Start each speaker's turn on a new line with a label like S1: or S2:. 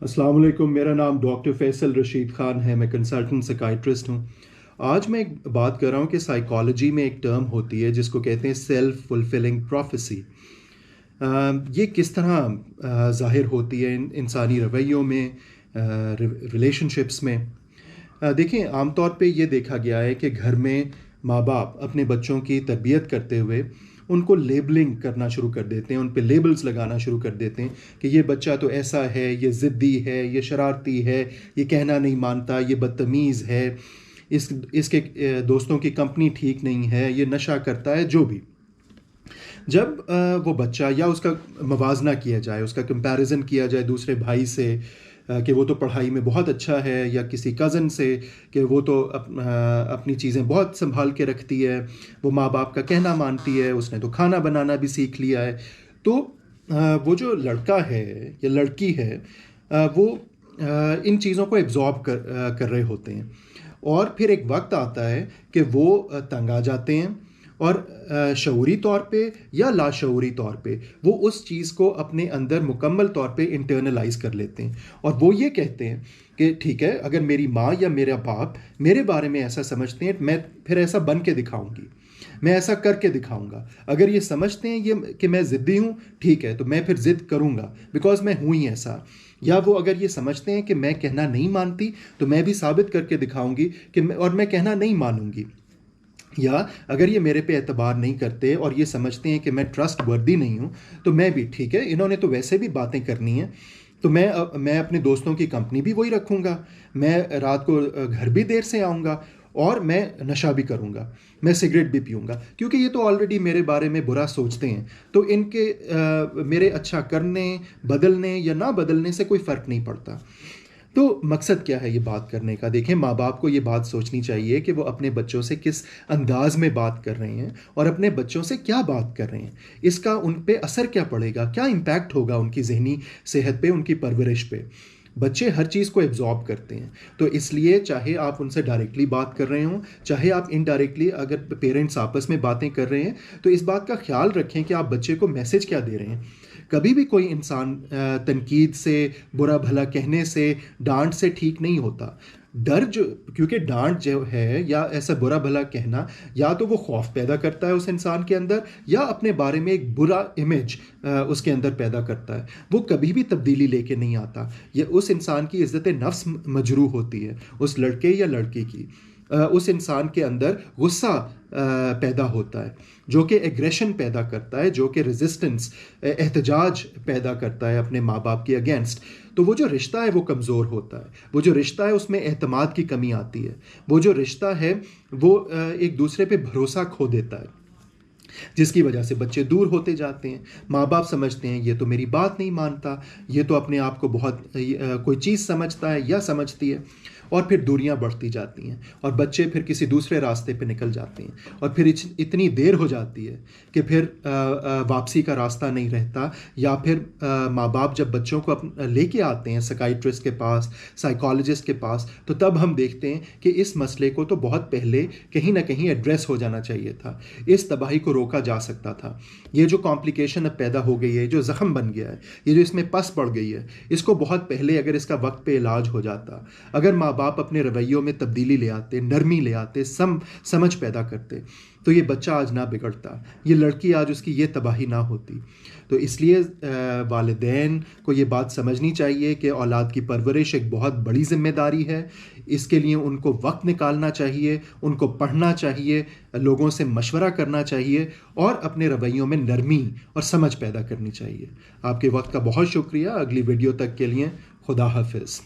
S1: अस्सलाम वालेकुम। मेरा नाम डॉक्टर फैसल रशीद ख़ान है। मैं कंसल्टेंट साइकियाट्रिस्ट हूँ। आज मैं एक बात कर रहा हूँ कि साइकोलॉजी में एक टर्म होती है जिसको कहते हैं सेल्फ फुलफिलिंग प्रोफेसी। ये किस तरह ज़ाहिर होती है इंसानी रवैयों में, रिलेशनशिप्स में। देखिए, आमतौर पे ये देखा गया है कि घर में माँ बाप अपने बच्चों की तरबियत करते हुए उनको लेबलिंग करना शुरू कर देते हैं, उन पे लेबल्स लगाना शुरू कर देते हैं कि ये बच्चा तो ऐसा है, ये ज़िद्दी है, ये शरारती है, ये कहना नहीं मानता, ये बदतमीज़ है, इसके दोस्तों की कंपनी ठीक नहीं है, ये नशा करता है। जो भी जब वो बच्चा या उसका मवाजना किया जाए, उसका कंपैरिजन किया जाए दूसरे भाई से, कि वो तो पढ़ाई में बहुत अच्छा है, या किसी कज़न से कि वो तो अपनी चीज़ें बहुत संभाल के रखती है, वो माँ बाप का कहना मानती है, उसने तो खाना बनाना भी सीख लिया है। तो वो जो लड़का है या लड़की है, वो इन चीज़ों को एब्जॉर्ब कर रहे होते हैं। और फिर एक वक्त आता है कि वो तंग आ जाते हैं, और शऊरी तौर पे या लाशऊरी तौर पे वो उस चीज़ को अपने अंदर मुकम्मल तौर पे इंटरनलाइज कर लेते हैं। और वो ये कहते हैं कि ठीक है, अगर मेरी माँ या मेरा बाप मेरे बारे में ऐसा समझते हैं, मैं फिर ऐसा बन के दिखाऊंगी, मैं ऐसा करके दिखाऊंगा। अगर ये समझते हैं ये कि मैं ज़िद्दी हूँ, ठीक है, तो मैं फिर ज़िद करूँगा, बिकॉज मैं हूँ ही ऐसा। या वो अगर ये समझते हैं कि मैं कहना नहीं मानती, तो मैं भी साबित करके दिखाऊंगी कि मैं कहना नहीं मानूंगी। या अगर ये मेरे पे एतबार नहीं करते और ये समझते हैं कि मैं ट्रस्ट वर्दी नहीं हूँ, तो मैं भी ठीक है, इन्होंने तो वैसे भी बातें करनी है, तो मैं अपने दोस्तों की कंपनी भी वही रखूँगा, मैं रात को घर भी देर से आऊँगा, और मैं नशा भी करूँगा, मैं सिगरेट भी पीऊँगा, क्योंकि ये तो ऑलरेडी मेरे बारे में बुरा सोचते हैं। तो इनके मेरे अच्छा करने, बदलने या ना बदलने से कोई फ़र्क नहीं पड़ता। तो मकसद क्या है ये बात करने का? देखें, माँ बाप को ये बात सोचनी चाहिए कि वो अपने बच्चों से किस अंदाज में बात कर रहे हैं और अपने बच्चों से क्या बात कर रहे हैं। इसका उन पे असर क्या पड़ेगा, क्या इम्पैक्ट होगा उनकी जहनी सेहत पे, उनकी परवरिश पे। बच्चे हर चीज़ को एब्जॉर्ब करते हैं, तो इसलिए चाहे आप उनसे डायरेक्टली बात कर रहे हों, चाहे आप इनडायरेक्टली अगर पेरेंट्स आपस में बातें कर रहे हैं, तो इस बात का ख्याल रखें कि आप बच्चे को मैसेज क्या दे रहे हैं। कभी भी कोई इंसान तनकीद से, बुरा भला कहने से, डांट से ठीक नहीं होता। डर जो क्योंकि डांट जो है या ऐसा बुरा भला कहना, या तो वो खौफ पैदा करता है उस इंसान के अंदर, या अपने बारे में एक बुरा इमेज उसके अंदर पैदा करता है। वो कभी भी तब्दीली लेके नहीं आता। ये उस इंसान की इज्जत नफ्स मजरूह होती है, उस लड़के या लड़की की। उस इंसान के अंदर गुस्सा पैदा होता है, जो कि एग्रेशन पैदा करता है, जो कि रेजिस्टेंस, एहतजाज पैदा करता है अपने माँ बाप के अगेंस्ट। तो वो जो रिश्ता है वो कमज़ोर होता है, वो जो रिश्ता है उसमें एतमाद की कमी आती है, वो जो रिश्ता है वो एक दूसरे पे भरोसा खो देता है, जिसकी वजह से बच्चे दूर होते जाते हैं। माँ बाप समझते हैं ये तो मेरी बात नहीं मानता, ये तो अपने आप को बहुत कोई चीज़ समझता है या समझती है, और फिर दूरियां बढ़ती जाती हैं, और बच्चे फिर किसी दूसरे रास्ते पे निकल जाते हैं, और फिर इतनी देर हो जाती है कि फिर वापसी का रास्ता नहीं रहता। या फिर माँ बाप जब बच्चों को लेके आते हैं साइकियाट्रिस्ट के पास, साइकोलॉजिस्ट के पास, तो तब हम देखते हैं कि इस मसले को तो बहुत पहले कहीं ना कहीं एड्रेस हो जाना चाहिए था, इस तबाही को रोका जा सकता था। ये जो कॉम्प्लिकेशन अब पैदा हो गई है, जो ज़ख्म बन गया है, ये जो इसमें पस पड़ गई है, इसको बहुत पहले अगर इसका वक्त पे इलाज हो जाता, अगर माँ बाप अपने रवैयों में तब्दीली ले आते, नरमी ले आते, समझ पैदा करते, तो ये बच्चा आज ना बिगड़ता, ये लड़की आज उसकी ये तबाही ना होती। तो इसलिए वालिदैन को ये बात समझनी चाहिए कि औलाद की परवरिश एक बहुत बड़ी जिम्मेदारी है। इसके लिए उनको वक्त निकालना चाहिए, उनको पढ़ना चाहिए, लोगों से मशवरा करना चाहिए, और अपने रवैयों में नरमी और समझ पैदा करनी चाहिए। आपके वक्त का बहुत शुक्रिया। अगली वीडियो तक के लिए खुदा हाफिज़।